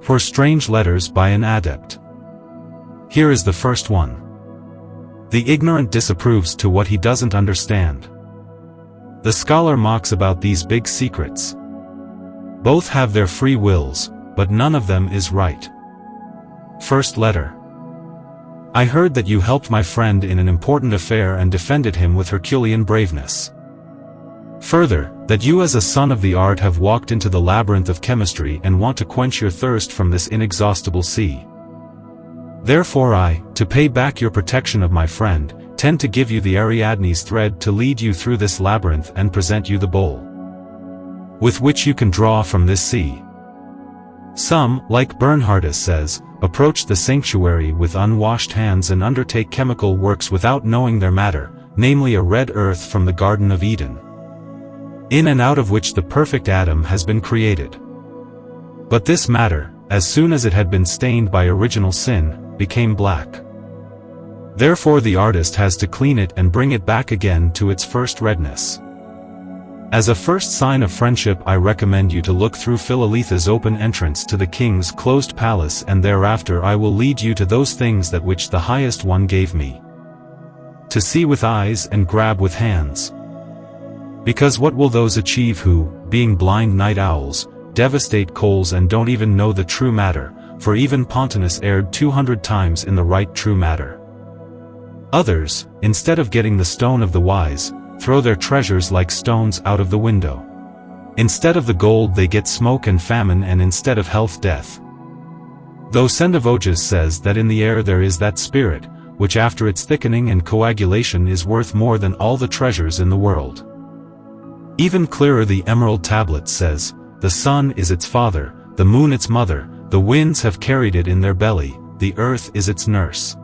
For strange letters by an adept. Here is the first one. The ignorant disapproves to what he doesn't understand. The scholar mocks about these big secrets. Both have their free wills, but none of them is right. First letter. I heard that you helped my friend in an important affair and defended him with Herculean braveness. Further, that you as a son of the art have walked into the labyrinth of chemistry and want to quench your thirst from this inexhaustible sea. Therefore I, to pay back your protection of my friend, tend to give you the Ariadne's thread to lead you through this labyrinth and present you the bowl, with which you can draw from this sea. Some, like Bernhardus says, approach the sanctuary with unwashed hands and undertake chemical works without knowing their matter, namely a red earth from the Garden of Eden, in and out of which the perfect Adam has been created. But this matter, as soon as it had been stained by original sin, became black. Therefore the artist has to clean it and bring it back again to its first redness. As a first sign of friendship I recommend you to look through Philoletha's open entrance to the king's closed palace, and thereafter I will lead you to those things that which the highest one gave me, to see with eyes and grab with hands. Because what will those achieve who, being blind night owls, devastate coals and don't even know the true matter, for even Pontanus erred 200 times in the right true matter. Others, instead of getting the stone of the wise, throw their treasures like stones out of the window. Instead of the gold they get smoke and famine, and instead of health death. Though Sendivogius says that in the air there is that spirit, which after its thickening and coagulation is worth more than all the treasures in the world. Even clearer the Emerald Tablet says, the sun is its father, the moon its mother, the winds have carried it in their belly, the earth is its nurse.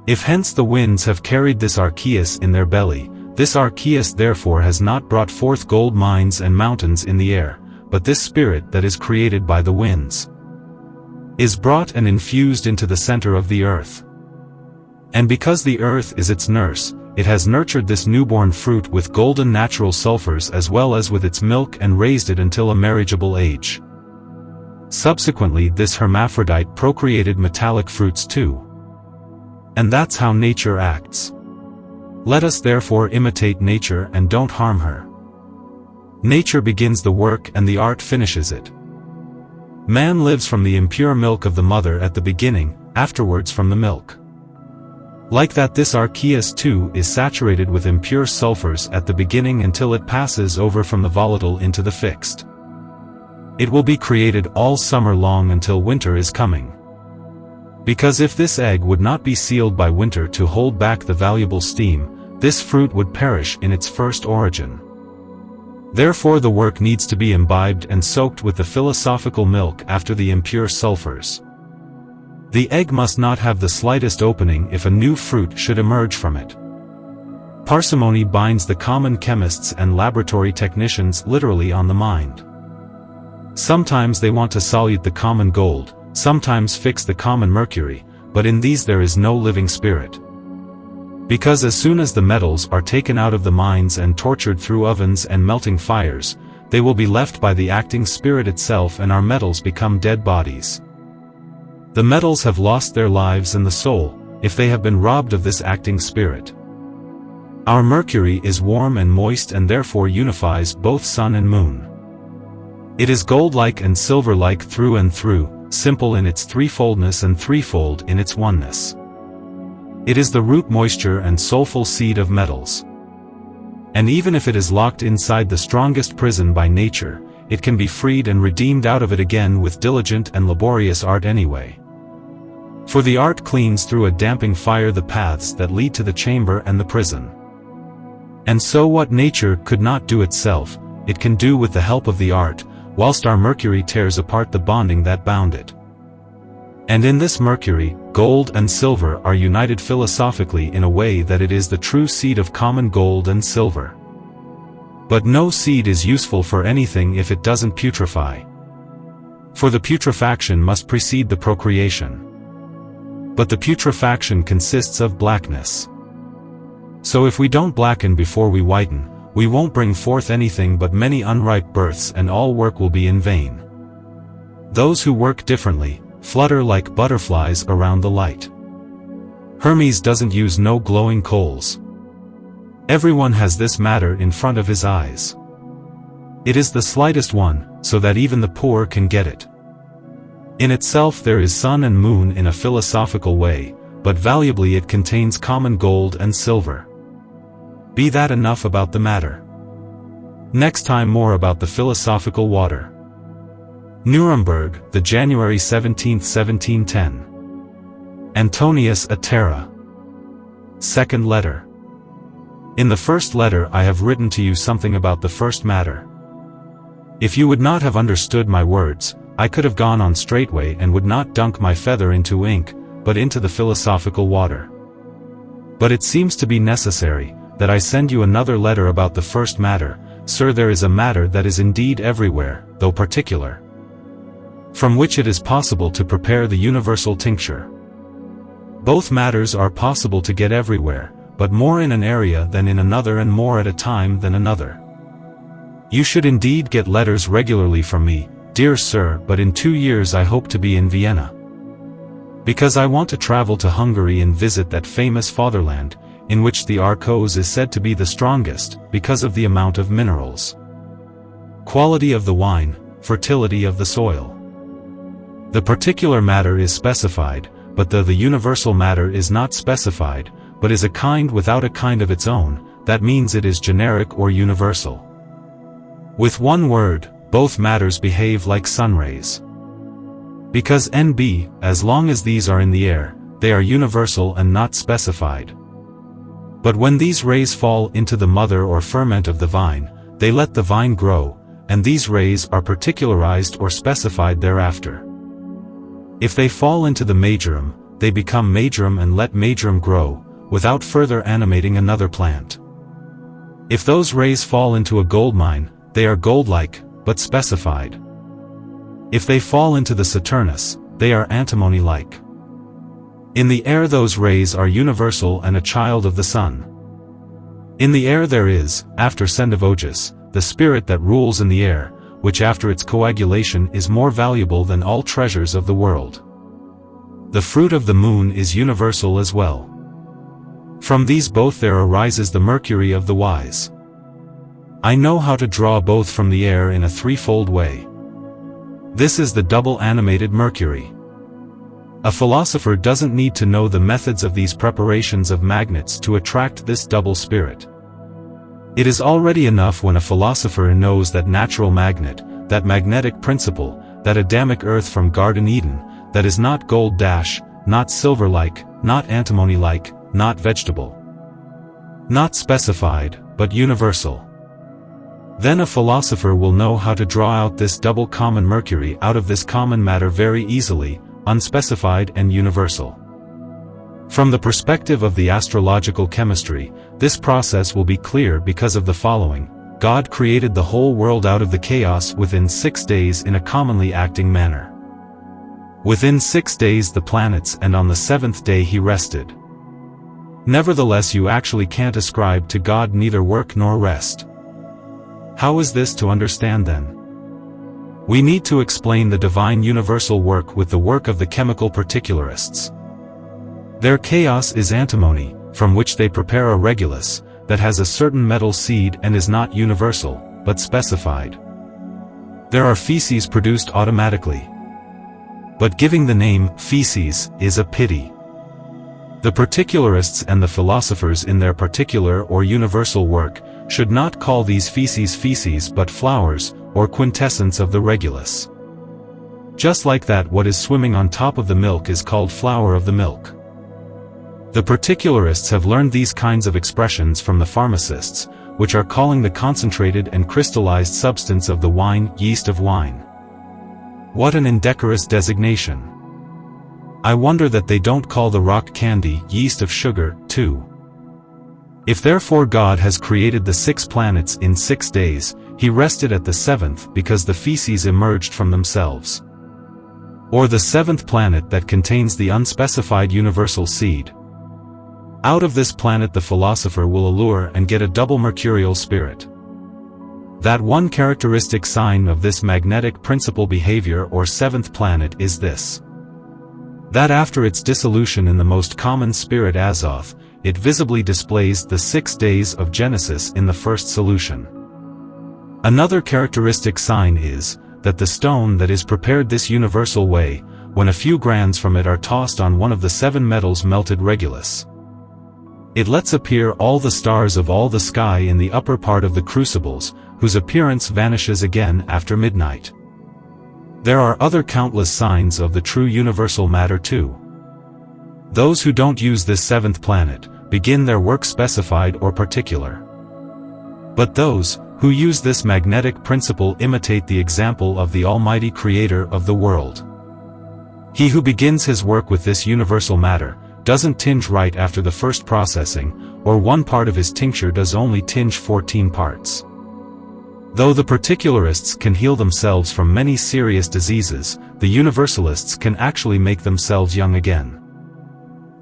If hence the winds have carried this Archaeus in their belly, this Archaeus therefore has not brought forth gold mines and mountains in the air, but this spirit that is created by the winds is brought and infused into the center of the earth. And because the earth is its nurse, it has nurtured this newborn fruit with golden natural sulfurs as well as with its milk, and raised it until a marriageable age. Subsequently this hermaphrodite procreated metallic fruits too. And that's how nature acts. Let us therefore imitate nature and don't harm her. Nature begins the work and the art finishes it. Man lives from the impure milk of the mother at the beginning, afterwards from the milk. Like that this Archaeus too is saturated with impure sulfurs at the beginning until it passes over from the volatile into the fixed. It will be created all summer long until winter is coming. Because if this egg would not be sealed by winter to hold back the valuable steam, this fruit would perish in its first origin. Therefore the work needs to be imbibed and soaked with the philosophical milk after the impure sulfurs. The egg must not have the slightest opening if a new fruit should emerge from it. Parsimony binds the common chemists and laboratory technicians literally on the mind. Sometimes they want to solute the common gold, sometimes fix the common mercury, but in these there is no living spirit. Because as soon as the metals are taken out of the mines and tortured through ovens and melting fires, they will be left by the acting spirit itself, and our metals become dead bodies. The metals have lost their lives and the soul, if they have been robbed of this acting spirit. Our mercury is warm and moist and therefore unifies both sun and moon. It is gold-like and silver-like through and through, simple in its threefoldness and threefold in its oneness. It is the root moisture and soulful seed of metals. And even if it is locked inside the strongest prison by nature, it can be freed and redeemed out of it again with diligent and laborious art anyway. For the art cleans through a damping fire the paths that lead to the chamber and the prison. And so what nature could not do itself, it can do with the help of the art, whilst our mercury tears apart the bonding that bound it. And in this mercury, gold and silver are united philosophically in a way that it is the true seed of common gold and silver. But no seed is useful for anything if it doesn't putrefy. For the putrefaction must precede the procreation. But the putrefaction consists of blackness. So if we don't blacken before we whiten, we won't bring forth anything but many unripe births, and all work will be in vain. Those who work differently, flutter like butterflies around the light. Hermes doesn't use no glowing coals. Everyone has this matter in front of his eyes. It is the slightest one, so that even the poor can get it. In itself there is sun and moon in a philosophical way, but valuably it contains common gold and silver. Be that enough about the matter. Next time more about the philosophical water. Nuremberg, the January 17, 1710. Antonius a Terra. Second letter. In the first letter I have written to you something about the first matter. If you would not have understood my words, I could have gone on straightway and would not dunk my feather into ink, but into the philosophical water. But it seems to be necessary, that I send you another letter about the first matter. Sir, there is a matter that is indeed everywhere, though particular, from which it is possible to prepare the universal tincture. Both matters are possible to get everywhere, but more in an area than in another and more at a time than another. You should indeed get letters regularly from me, dear sir, but in 2 years I hope to be in Vienna. Because I want to travel to Hungary and visit that famous fatherland, in which the Arcos is said to be the strongest, because of the amount of minerals, quality of the wine, fertility of the soil. The particular matter is specified, but the universal matter is not specified, but is a kind without a kind of its own, that means it is generic or universal. With one word, both matters behave like sunrays. Because NB, as long as these are in the air, they are universal and not specified. But when these rays fall into the mother or ferment of the vine, they let the vine grow, and these rays are particularized or specified thereafter. If they fall into the majorum, they become majorum and let majorum grow, without further animating another plant. If those rays fall into a gold mine, they are gold-like, but specified. If they fall into the Saturnus, they are antimony-like. In the air those rays are universal and a child of the sun. In the air there is, after Sendivogus, the spirit that rules in the air, which after its coagulation is more valuable than all treasures of the world. The fruit of the moon is universal as well. From these both there arises the mercury of the wise. I know how to draw both from the air in a threefold way. This is the double animated mercury. A philosopher doesn't need to know the methods of these preparations of magnets to attract this double spirit. It is already enough when a philosopher knows that natural magnet, that magnetic principle, that Adamic earth from Garden Eden, that is not gold dash, not silver-like, not antimony-like, not vegetable, not specified, but universal. Then a philosopher will know how to draw out this double common mercury out of this common matter very easily, unspecified and universal. From the perspective of the astrological chemistry, this process will be clear because of the following. God created the whole world out of the chaos within 6 days in a commonly acting manner. Within 6 days the planets, and on the 7th day he rested. Nevertheless you actually can't ascribe to God neither work nor rest. How is this to understand then? We need to explain the divine universal work with the work of the chemical particularists. Their chaos is antimony, from which they prepare a regulus, that has a certain metal seed and is not universal, but specified. There are feces produced automatically. But giving the name feces is a pity. The particularists and the philosophers in their particular or universal work should not call these feces feces but flowers, or quintessence of the regulus. Just like that what is swimming on top of the milk is called flower of the milk. The particularists have learned these kinds of expressions from the pharmacists, which are calling the concentrated and crystallized substance of the wine yeast of wine. What an indecorous designation! I wonder that they don't call the rock candy yeast of sugar, too. If therefore God has created the 6 planets in 6 days, he rested at the 7th because the feces emerged from themselves. Or the 7th planet that contains the unspecified universal seed. Out of this planet the philosopher will allure and get a double mercurial spirit. That one characteristic sign of this magnetic principle behavior or seventh planet is this: that after its dissolution in the most common spirit Azoth, it visibly displays the 6 days of Genesis in the first solution. Another characteristic sign is that the stone that is prepared this universal way, when a few grains from it are tossed on one of the 7 metals melted regulus, it lets appear all the stars of all the sky in the upper part of the crucibles, whose appearance vanishes again after midnight. There are other countless signs of the true universal matter too. Those who don't use this seventh planet begin their work specified or particular. But those who use this magnetic principle imitate the example of the Almighty Creator of the world. He who begins his work with this universal matter doesn't tinge right after the first processing, or one part of his tincture does only tinge 14 parts. Though the particularists can heal themselves from many serious diseases, the universalists can actually make themselves young again.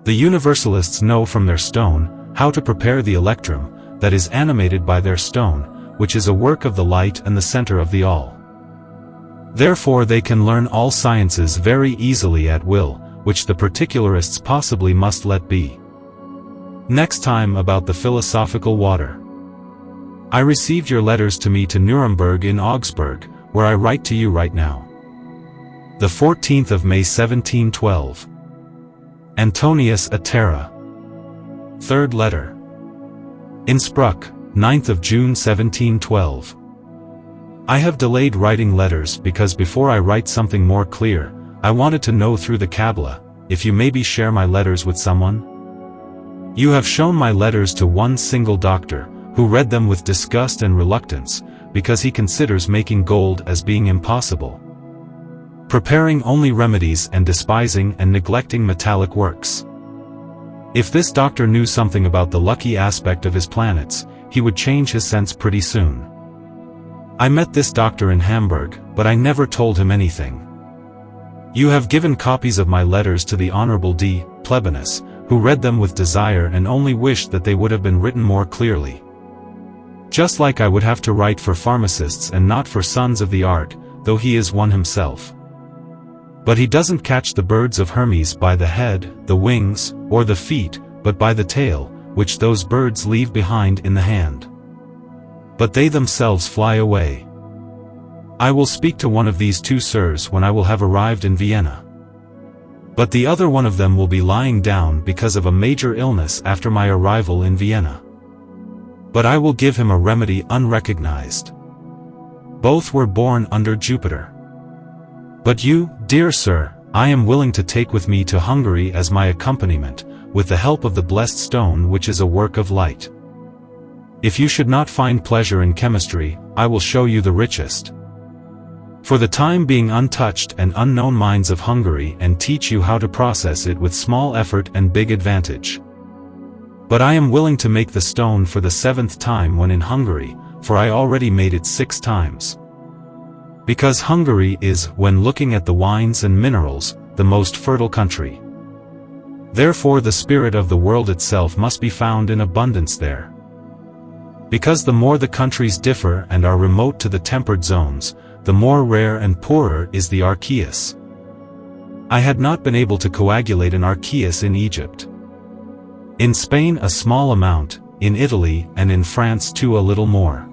The universalists know from their stone how to prepare the electrum that is animated by their stone, which is a work of the light and the center of the all. Therefore they can learn all sciences very easily at will, which the particularists possibly must let be. Next time about the philosophical water. I received your letters to me to Nuremberg in Augsburg, where I write to you right now. The 14th of May 1712. Antonius Atera. Third letter. Innsbruck, 9th of June 1712. I have delayed writing letters because before I write something more clear, I wanted to know through the Kabbalah, if you maybe share my letters with someone? You have shown my letters to one single doctor, who read them with disgust and reluctance, because he considers making gold as being impossible. Preparing only remedies and despising and neglecting metallic works. If this doctor knew something about the lucky aspect of his planets, he would change his sense pretty soon. I met this doctor in Hamburg, but I never told him anything. You have given copies of my letters to the Honorable D. Plebinus, who read them with desire and only wished that they would have been written more clearly. Just like I would have to write for pharmacists and not for sons of the art, though he is one himself. But he doesn't catch the birds of Hermes by the head, the wings, or the feet, but by the tail, which those birds leave behind in the hand. But they themselves fly away. I will speak to one of these two sirs when I will have arrived in Vienna. But the other one of them will be lying down because of a major illness after my arrival in Vienna. But I will give him a remedy unrecognized. Both were born under Jupiter. But you, dear sir, I am willing to take with me to Hungary as my accompaniment, with the help of the blessed stone which is a work of light. If you should not find pleasure in chemistry, I will show you the richest. For the time being untouched and unknown mines of Hungary and teach you how to process it with small effort and big advantage. But I am willing to make the stone for the 7th time when in Hungary, for I already made it 6 times. Because Hungary is, when looking at the wines and minerals, the most fertile country. Therefore the spirit of the world itself must be found in abundance there. Because the more the countries differ and are remote to the tempered zones, the more rare and poorer is the archeus. I had not been able to coagulate an archeus in Egypt. In Spain a small amount, in Italy and in France too a little more.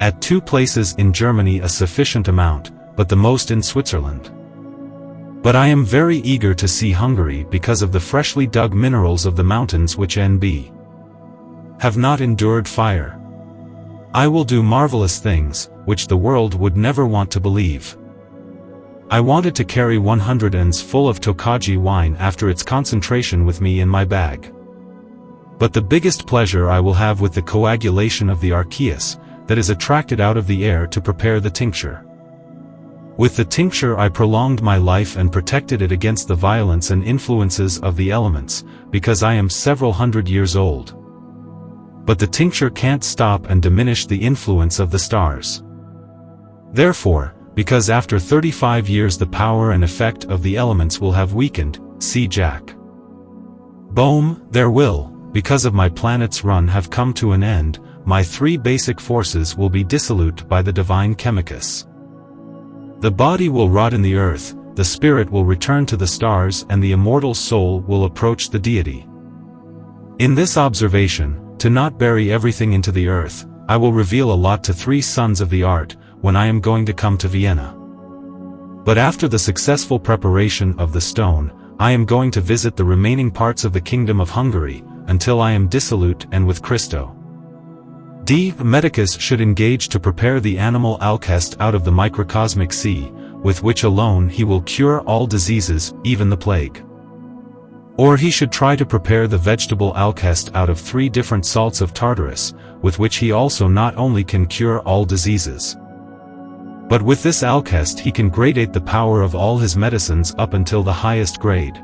At 2 places in Germany a sufficient amount, but the most in Switzerland. But I am very eager to see Hungary because of the freshly dug minerals of the mountains which N.B. have not endured fire. I will do marvelous things, which the world would never want to believe. I wanted to carry 100 ens full of Tokaji wine after its concentration with me in my bag. But the biggest pleasure I will have with the coagulation of the archeus, that is attracted out of the air to prepare the tincture. With the tincture I prolonged my life and protected it against the violence and influences of the elements, because I am several hundred years old. But the tincture can't stop and diminish the influence of the stars. Therefore, because after 35 years the power and effect of the elements will have weakened, see Jack. Bohm, there will, because of my planet's run have come to an end, my three basic forces will be dissolute by the divine chemicus. The body will rot in the earth, the spirit will return to the stars, and the immortal soul will approach the deity. In this observation, to not bury everything into the earth, I will reveal a lot to three sons of the art, when I am going to come to Vienna. But after the successful preparation of the stone, I am going to visit the remaining parts of the Kingdom of Hungary, until I am dissolute and with Christo. D. Medicus should engage to prepare the animal alcest out of the microcosmic sea, with which alone he will cure all diseases, even the plague. Or he should try to prepare the vegetable alcest out of 3 different salts of Tartarus, with which he also not only can cure all diseases, but with this alcest he can gradate the power of all his medicines up until the highest grade.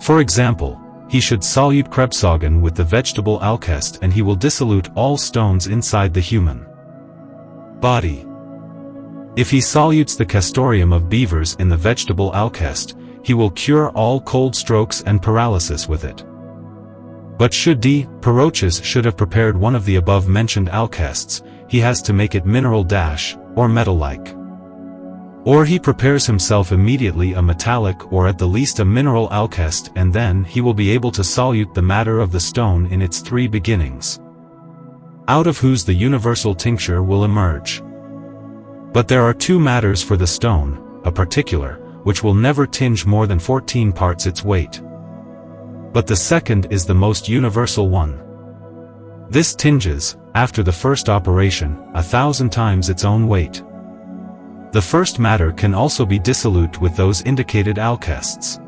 For example, he should solute Krebsaugen with the vegetable alcest, and he will dissolute all stones inside the human body. If he solutes the castoreum of beavers in the vegetable alcest, he will cure all cold strokes and paralysis with it. But should D. Parochus should have prepared one of the above-mentioned alcests, he has to make it mineral or metal-like. Or he prepares himself immediately a metallic or at the least a mineral alcest, and then he will be able to solute the matter of the stone in its 3 beginnings, out of whose the universal tincture will emerge. But there are 2 matters for the stone, a particular, which will never tinge more than 14 parts its weight. But the second is the most universal one. This tinges, after the first operation, 1,000 times its own weight. The first matter can also be dissolute with those indicated alcests.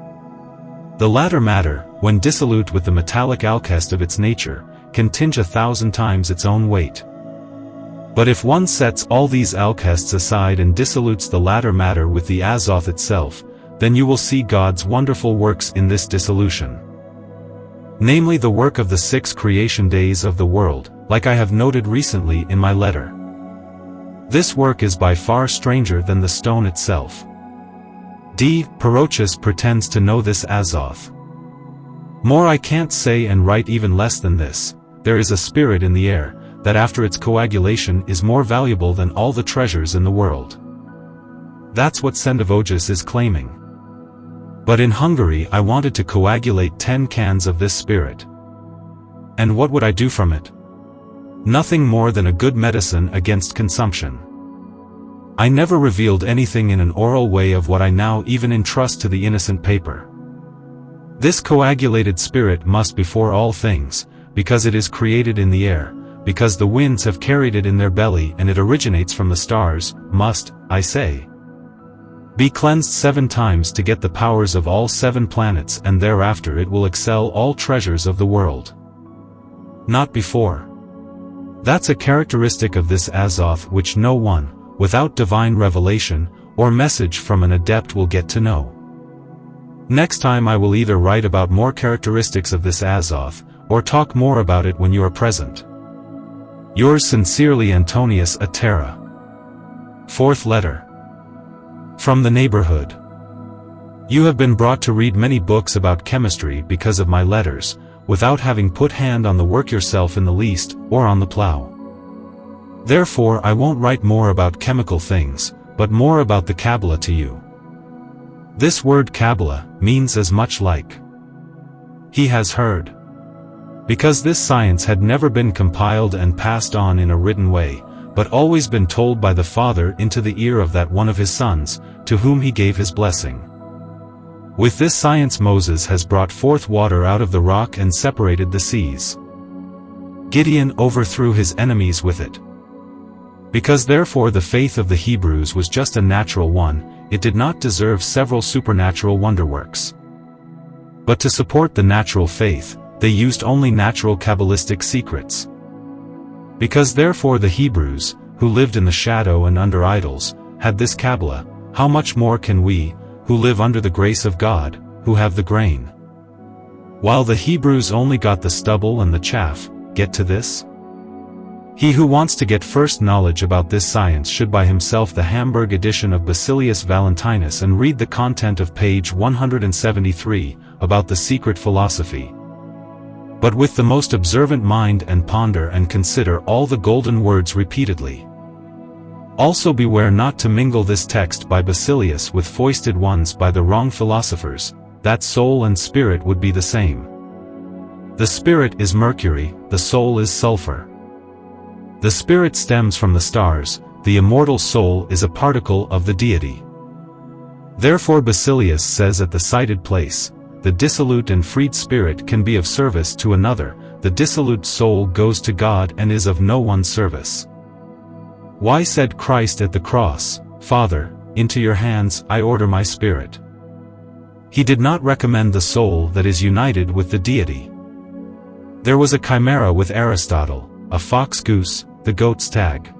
The latter matter, when dissolute with the metallic alcest of its nature, can tinge 1,000 times its own weight. But if one sets all these alcests aside and dissolutes the latter matter with the azoth itself, then you will see God's wonderful works in this dissolution. Namely the work of the 6 creation days of the world, like I have noted recently in my letter. This work is by far stranger than the stone itself. D. Parochus pretends to know this azoth. More I can't say and write, even less than this. There is a spirit in the air, that after its coagulation is more valuable than all the treasures in the world. That's what Sendivogius is claiming. But in Hungary I wanted to coagulate 10 cans of this spirit. And what would I do from it? Nothing more than a good medicine against consumption. I never revealed anything in an oral way of what I now even entrust to the innocent paper. This coagulated spirit must before all things, because it is created in the air, because the winds have carried it in their belly and it originates from the stars, must, I say, be cleansed 7 times to get the powers of all 7 planets, and thereafter it will excel all treasures of the world. Not before. That's a characteristic of this azoth which no one, without divine revelation, or message from an adept will get to know. Next time I will either write about more characteristics of this azoth, or talk more about it when you are present. Yours sincerely, Antonius Atera. 4th letter. From the neighborhood. You have been brought to read many books about chemistry because of my letters, without having put hand on the work yourself in the least, or on the plow. Therefore I won't write more about chemical things, but more about the Kabbalah to you. This word Kabbalah means as much like he has heard. Because this science had never been compiled and passed on in a written way, but always been told by the Father into the ear of that one of his sons, to whom he gave his blessing. With this science Moses has brought forth water out of the rock and separated the seas. Gideon overthrew his enemies with it. Because therefore the faith of the Hebrews was just a natural one, it did not deserve several supernatural wonderworks. But to support the natural faith, they used only natural Kabbalistic secrets. Because therefore the Hebrews, who lived in the shadow and under idols, had this Kabbalah, how much more can we, who live under the grace of God, who have the grain? While the Hebrews only got the stubble and the chaff, get to this? He who wants to get first knowledge about this science should buy himself the Hamburg edition of Basilius Valentinus and read the content of page 173, about the secret philosophy. but with the most observant mind, and ponder and consider all the golden words repeatedly. Also beware not to mingle this text by Basilius with foisted ones by the wrong philosophers, that soul and spirit would be the same. The spirit is mercury, the soul is sulfur. The spirit stems from the stars, the immortal soul is a particle of the deity. Therefore Basilius says at the cited place, the dissolute and freed spirit can be of service to another, the dissolute soul goes to God and is of no one's service. Why said Christ at the cross, Father, into your hands I order my spirit? He did not recommend the soul that is united with the deity. There was a chimera with Aristotle, a fox-goose, the goat's tag.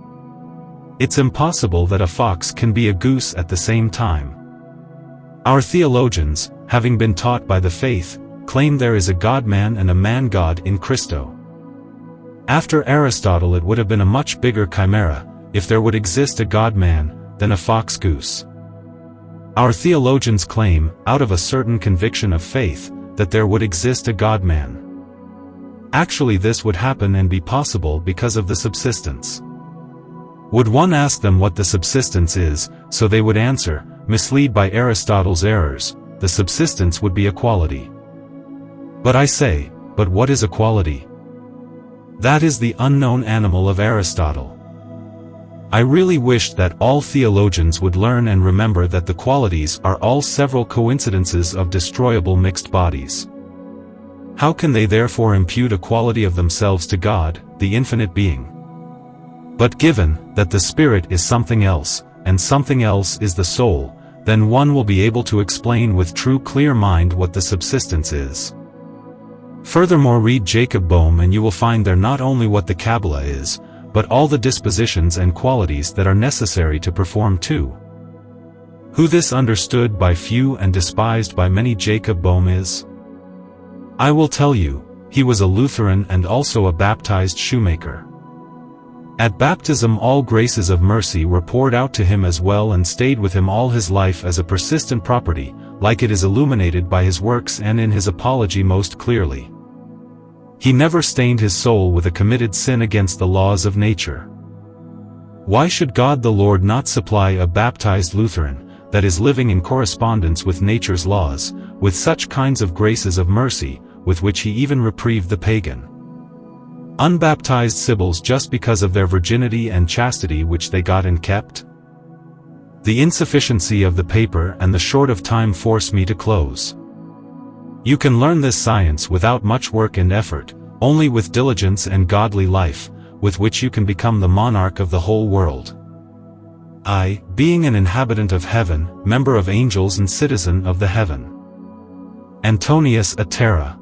It's impossible that a fox can be a goose at the same time. Our theologians, having been taught by the faith, claim there is a God-man and a man-God in Christo. After Aristotle it would have been a much bigger chimera, if there would exist a God-man, than a fox-goose. Our theologians claim, out of a certain conviction of faith, that there would exist a God-man. Actually this would happen and be possible because of the subsistence. Would one ask them what the subsistence is, so they would answer, misled by Aristotle's errors, the subsistence would be a quality. But I say, but what is a quality? That is the unknown animal of Aristotle. I really wished that all theologians would learn and remember that the qualities are all several coincidences of destroyable mixed bodies. How can they therefore impute a quality of themselves to God, the infinite being? But given that the spirit is something else, and something else is the soul, then one will be able to explain with true clear mind what the subsistence is. Furthermore read Jacob Boehme and you will find there not only what the Kabbalah is, but all the dispositions and qualities that are necessary to perform too. Who this understood by few and despised by many Jacob Boehme is? I will tell you, he was a Lutheran and also a baptized shoemaker. At baptism all graces of mercy were poured out to him as well and stayed with him all his life as a persistent property, like it is illuminated by his works and in his apology most clearly. He never stained his soul with a committed sin against the laws of nature. Why should God the Lord not supply a baptized Lutheran, that is living in correspondence with nature's laws, with such kinds of graces of mercy, with which he even reprieved the pagan? Unbaptized sibyls just because of their virginity and chastity which they got and kept? The insufficiency of the paper and the short of time force me to close. You can learn this science without much work and effort, only with diligence and godly life, with which you can become the monarch of the whole world. I, being an inhabitant of heaven, member of angels and citizen of the heaven. Antonius a Terra.